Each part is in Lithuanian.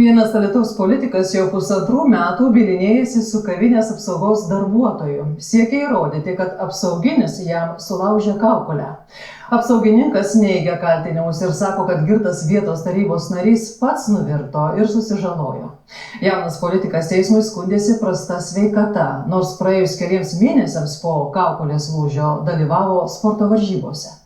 Vienas Alytaus politikas jau pusantrų metų bylinėjasi su kavinės apsaugos darbuotoju. Siekia įrodyti, kad apsauginis jam sulaužė kaukolę. Apsaugininkas neigia kaltinimus ir sako, kad girtas vietos tarybos narys pats nuvirto ir susižalojo. Jaunas politikas teismui skundėsi prasta sveikata, nors praėjus keliems mėnesiams po kaukolės lūžio dalyvavo sporto varžybose.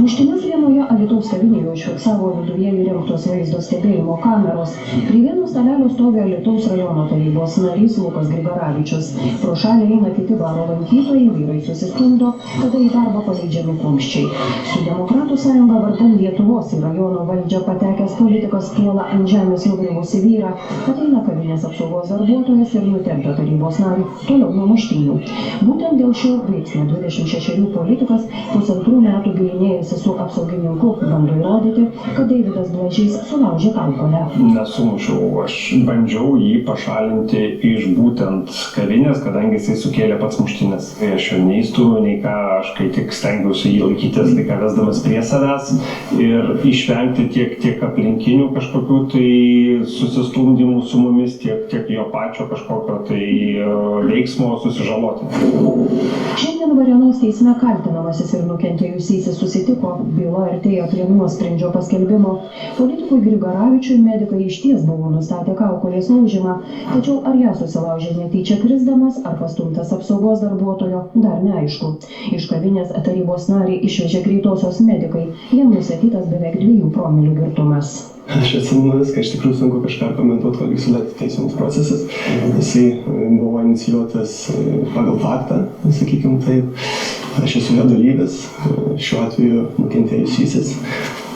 Muštynes vienoje Alytaus kavinėje užfiksavo viduje įrengtos vaizdo stebėjimo kameros. Prie vieno stalelio stovi Alytaus rajono tarybos narys Lukas Grigaravičius. Pro šalį eina kiti baro lankytojai, vyrai susistumdo, tada į darbą paleidžiami kumščiai. Su Demokratų sąjunga vardan Lietuvos į rajono valdžią patekęs politikas puola ant žemės nugriuvusį vyrą, ateina kavinės apsaugos darbuotojas ir nutempia tarybos narį toliau nuo muštynių. Būtent dėl šio veiksmo 26 politikas pusantrų metų bylinėjasi su apsaugininku, bando įrodyti, kad Deividas Blažys sulaužė kaukolę. Nesumušiau, aš bandžiau jį pašalinti iš būtent kavinės, kadangi jisai sukėlė pats muštynes. Aš jo neįstumiau, nei ką, aš kai tik stengiausi jį laikytis, tai ką vesdamas prie savęs ir išvengti tiek aplinkinių kažkokių tai susistumdymų su mumis, tiek jo pačio kažkokio tai veiksmo susižaloti. Šiandien Varėnos teisme kaltinamasis ir nukentėjusysis susitiko, byla artėja prie nuosprendžio paskelbimo. Politikui Grigaravičiui medikai išties buvo nustatę kaukolės lūžimą, tačiau ar ją susilaužė netyčia krisdamas, ar pastumtas apsaugos darbuotojo, dar neaišku. Iš kavinės tarybos narį išvežė greitosios medikai, jam nustatytas beveik 2 promilių girtumas. Aš atsimenu viską, iš tikrųjų sunku kažką komentuoti, kol vyks teisminis procesas. Jisai buvo inicijuotas pagal faktą, sakykime taip. Aš esu jo dalyvis, šiuo atveju nukentėjusysis,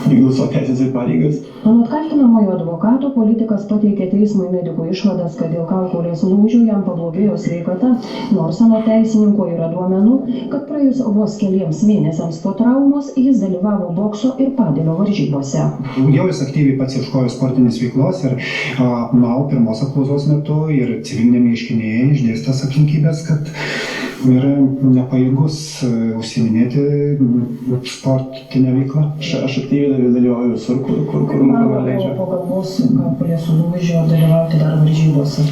vykdau savo teisės ir pareigas. Anot kaltinamojo advokato, politikas pateikė teismui medikų išvadas, kad dėl kaukolės lūžių jam pablogėjo sveikata, nors anot teisininko yra duomenų, kad praėjus vos keliems mėnesiams po traumos jis dalyvavo bokso ir padelio varžybose. Jau jis aktyviai pats ieškojo sportinės veiklos ir pirmos apklausos metu ir civilinėme ieškinyje išdėstas aplinkybės, kad yra nepajėgus užsiiminėti sportinę veiklą. Aš aktyviai dalyvauju visur, kur man leidžia. Po galvos kaukolės lūžio dalyvauti dar varžybose.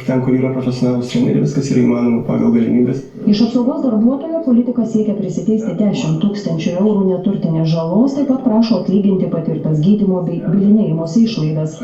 Ten, kur yra profesionalūs treneriai, viskas yra įmanoma pagal galimybės. Iš apsaugos darbuotojo politikas siekia prisiteisti 10 000 eurų neturtinės žalos, taip pat prašo atlyginti patirtas gydymo bei bylinėjimosi išlaidas.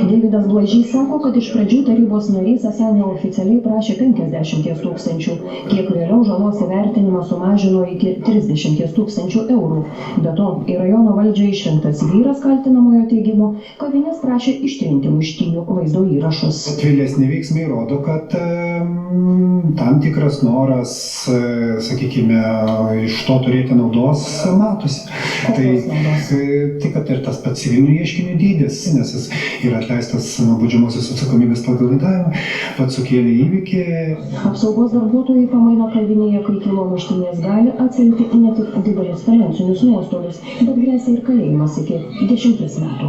Deividas Blažys sako, kad iš pradžių tarybos narys esą neoficialiai prašė 50 000, kiek vėliau žalos įvertinimą sumažino iki 30 000 eurų. Be to, į rajono valdžią išrinktas vyras kaltinamojo teigimu, kavinės prašė ištrinti muštynių vaizdo įrašus. Vėlesni veiksmai rodo, kad tam tikras noras, sakykime, iš to turėti naudos matosi. Tai kad ir tas pats civilinių ieškinių dydis, nes jis yra atleistas nuo baudžiamosios atsakomybės pagal laidavimą, pats sukėlė įvykį. Apsaugos darbuotojai pamaino kavinėje, kai kilo muštynės, gali atsiimti ne tik didelis finansinius nuostolius, bet gresia ir kalėjimas iki 10 metų.